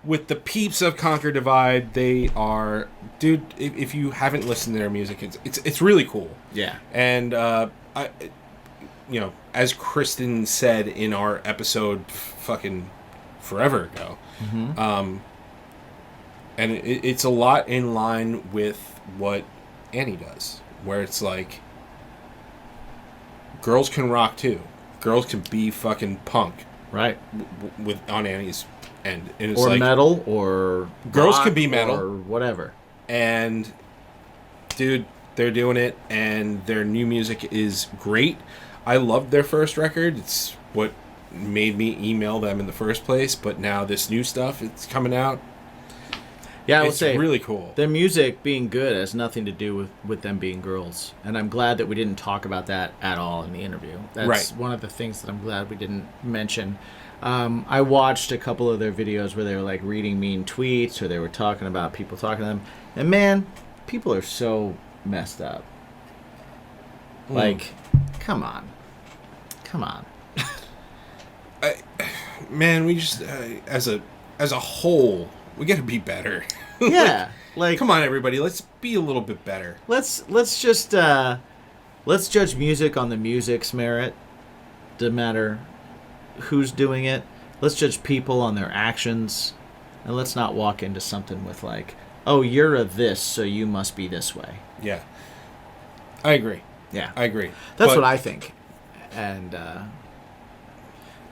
with the peeps of Conquer Divide. They are, dude. If you haven't listened to their music, it's really cool. Yeah. And as Kristen said in our episode, fucking forever ago, and it's a lot in line with what Annie does, where it's like, girls can rock too. Girls can be fucking punk. Right. With on Annie's end, and it's or like, metal, or girls rock, can be metal, or whatever. And dude, they're doing it, and their new music is great. I loved their first record. It's what made me email them in the first place. But now this new stuff, it's coming out. Yeah, I would it's say really cool. Their music being good has nothing to do with them being girls, and I'm glad that we didn't talk about that at all in the interview. That's one of the things that I'm glad we didn't mention. I watched a couple of their videos where they were like reading mean tweets, or they were talking about people talking to them, and man, people are so messed up. Like, come on. Man, we just as a whole, we got to be better. Yeah, like, come on, everybody, let's be a little bit better. Let's just let's judge music on the music's merit. Doesn't matter who's doing it. Let's judge people on their actions, and let's not walk into something with like, oh, you're a this, so you must be this way. Yeah, I agree. Yeah, I agree. That's what I think. And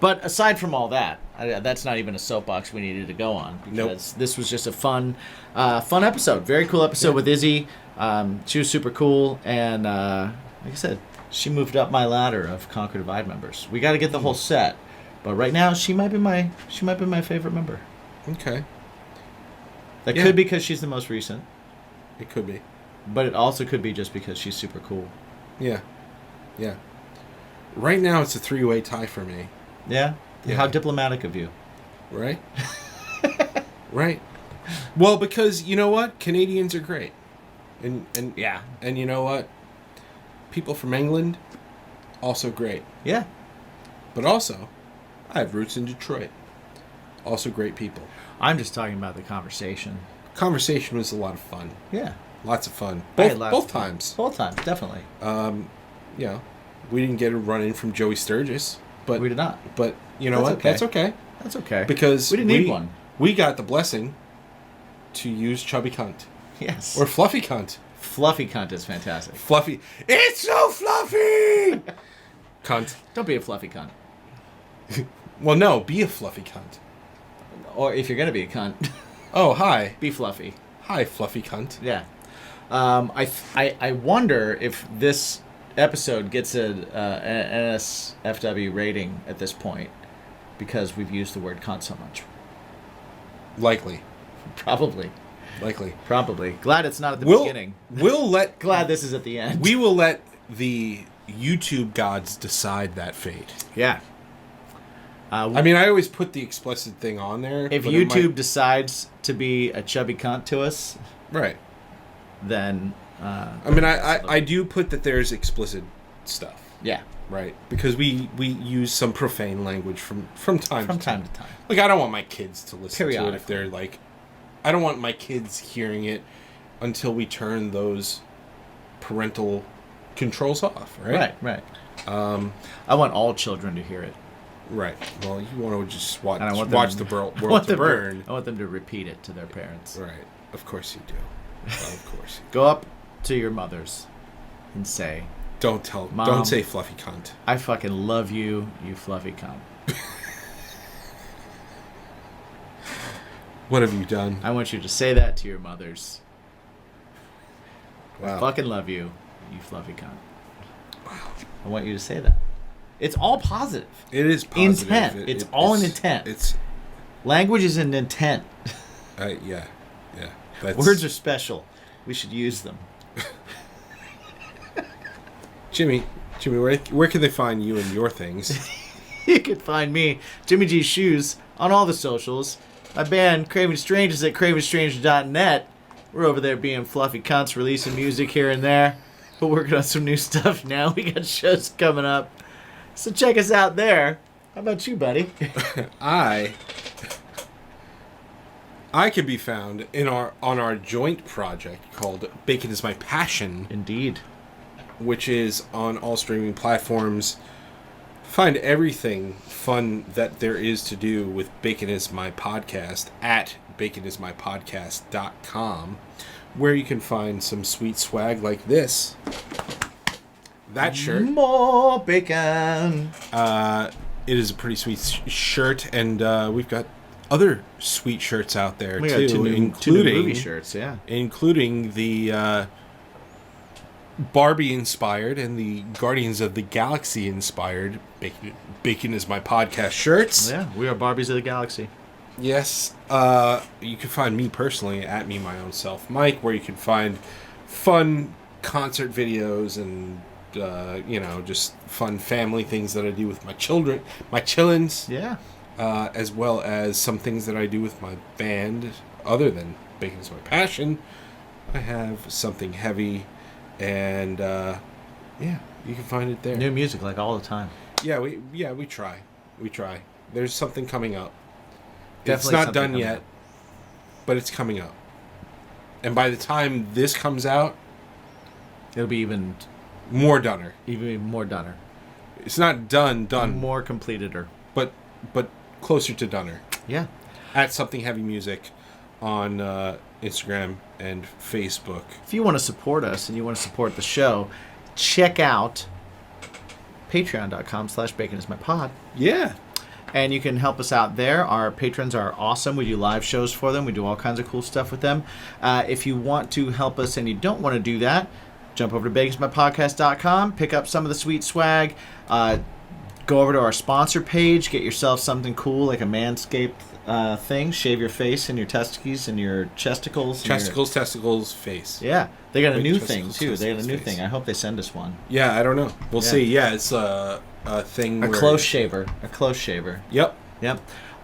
but aside from all that, that's not even a soapbox we needed to go on, because this was just a fun episode. Very cool episode with Izzy. She was super cool, and like I said, she moved up my ladder of Conquer Divide members. We got to get the whole set, but right now she might be my favorite member. Okay. That could be because she's the most recent. It could be, but it also could be just because she's super cool. Yeah. Right now it's a 3-way tie for me. Yeah? How diplomatic of you. Right? Right. Well, because you know what? Canadians are great. And you know what? People from England, also great. Yeah. But also, I have roots in Detroit. Also great people. I'm just talking about the conversation. Conversation was a lot of fun. Yeah. Lots of fun. Both times. Both times, definitely. We didn't get a run-in from Joey Sturgis. But we did not. But you know what? Okay. That's okay. That's okay. Because we didn't need one. We got the blessing to use Chubby Cunt. Yes. Or fluffy cunt. Fluffy cunt is fantastic. Fluffy. It's so fluffy! Cunt. Don't be a fluffy cunt. Well, no, be a fluffy cunt. Or if you're going to be a cunt, Oh, hi. be fluffy. Hi, fluffy cunt. Yeah. I wonder if this episode gets an NSFW rating at this point because we've used the word cunt so much. Likely. Probably. Glad it's not at the beginning. Glad this is at the end. We will let the YouTube gods decide that fate. Yeah. I mean, I always put the explicit thing on there. If YouTube decides to be a chubby cunt to us, right, then... I mean, I do put that there's explicit stuff. Yeah. Right, because we use some profane language from time to time. Like, I don't want my kids to listen to it if they're like... I don't want my kids hearing it until we turn those parental controls off, right? Right. I want all children to hear it. Right. Well, you want to just watch the world burn. I want them to repeat it to their parents. Right. Of course you do. Of course. Go up to your mothers and say, Don't say fluffy cunt. I fucking love you, you fluffy cunt. What have you done? I want you to say that to your mothers. Wow. I fucking love you, you fluffy cunt. Wow. I want you to say that. It's all positive. It is positive. Intent. It's all an intent. Language is an intent. Yeah. Words are special. We should use them. Jimmy, where can they find you and your things? You can find me, Jimmy G's Shoes, on all the socials. My band, Craven Strange, is at cravenstranger.net. We're over there being fluffy cunts, releasing music here and there. We're working on some new stuff now. We got shows coming up. So check us out there. How about you, buddy? I can be found on our joint project called Bacon is My Passion. Indeed. Which is on all streaming platforms. Find everything fun that there is to do with Bacon is My Podcast at baconismypodcast.com, where you can find some sweet swag like this. That shirt. More bacon. It is a pretty sweet shirt, and we've got other sweet shirts out there too, two new movie shirts, yeah, including the Barbie inspired and the Guardians of the Galaxy inspired Bacon is My Podcast shirts. Yeah, we are Barbies of the Galaxy. Yes, you can find me personally at Me My Own Self Mike, where you can find fun concert videos and just fun family things that I do with my chillins. Yeah. As well as some things that I do with my band, other than Bacon is My Passion. I have something heavy, and you can find it there. New music, like all the time. Yeah, we try. There's something coming up. Definitely it's not done yet, but it's coming up. And by the time this comes out, it'll be even more doner. Even more doner. It's not done. More completed-er. But closer to doner. Yeah. At Something Heavy Music on Instagram and Facebook. If you want to support us and you want to support the show, check out patreon.com/baconismypod. Yeah. And you can help us out there. Our patrons are awesome. We do live shows for them. We do all kinds of cool stuff with them. If you want to help us and you don't want to do that, jump over to baconismypodcast.com, pick up some of the sweet swag, go over to our sponsor page, get yourself something cool like a Manscaped thing, shave your face and your testicles and your chesticles. Testicles, face. Yeah. They got a new thing, too. They got a new thing. I hope they send us one. Yeah, I don't know. We'll see. Yeah, it's a thing. A close shaver. Yep.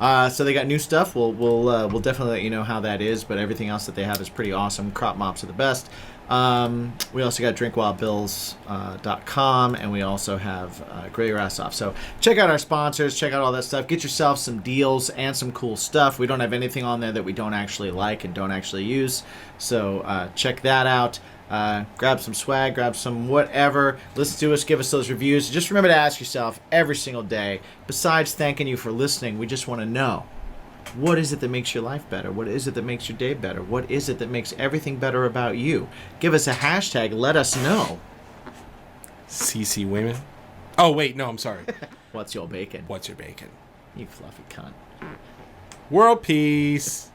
So they got new stuff. We'll definitely let you know how that is, but everything else that they have is pretty awesome. Crop mops are the best. We also got drinkwildbills.com, and we also have Gray Your Ass Off. So check out our sponsors, check out all that stuff. Get yourself some deals and some cool stuff. We don't have anything on there that we don't actually like and don't actually use. So check that out. Grab some swag, grab some whatever. Listen to us, give us those reviews. Just remember to ask yourself every single day, besides thanking you for listening, we just want to know, What is it that makes your life better? What is it that makes your day better? What is it that makes everything better about you? Give us a hashtag. Let us know. CC women. Oh, wait. No, I'm sorry. What's your bacon? What's your bacon? You fluffy cunt. World peace.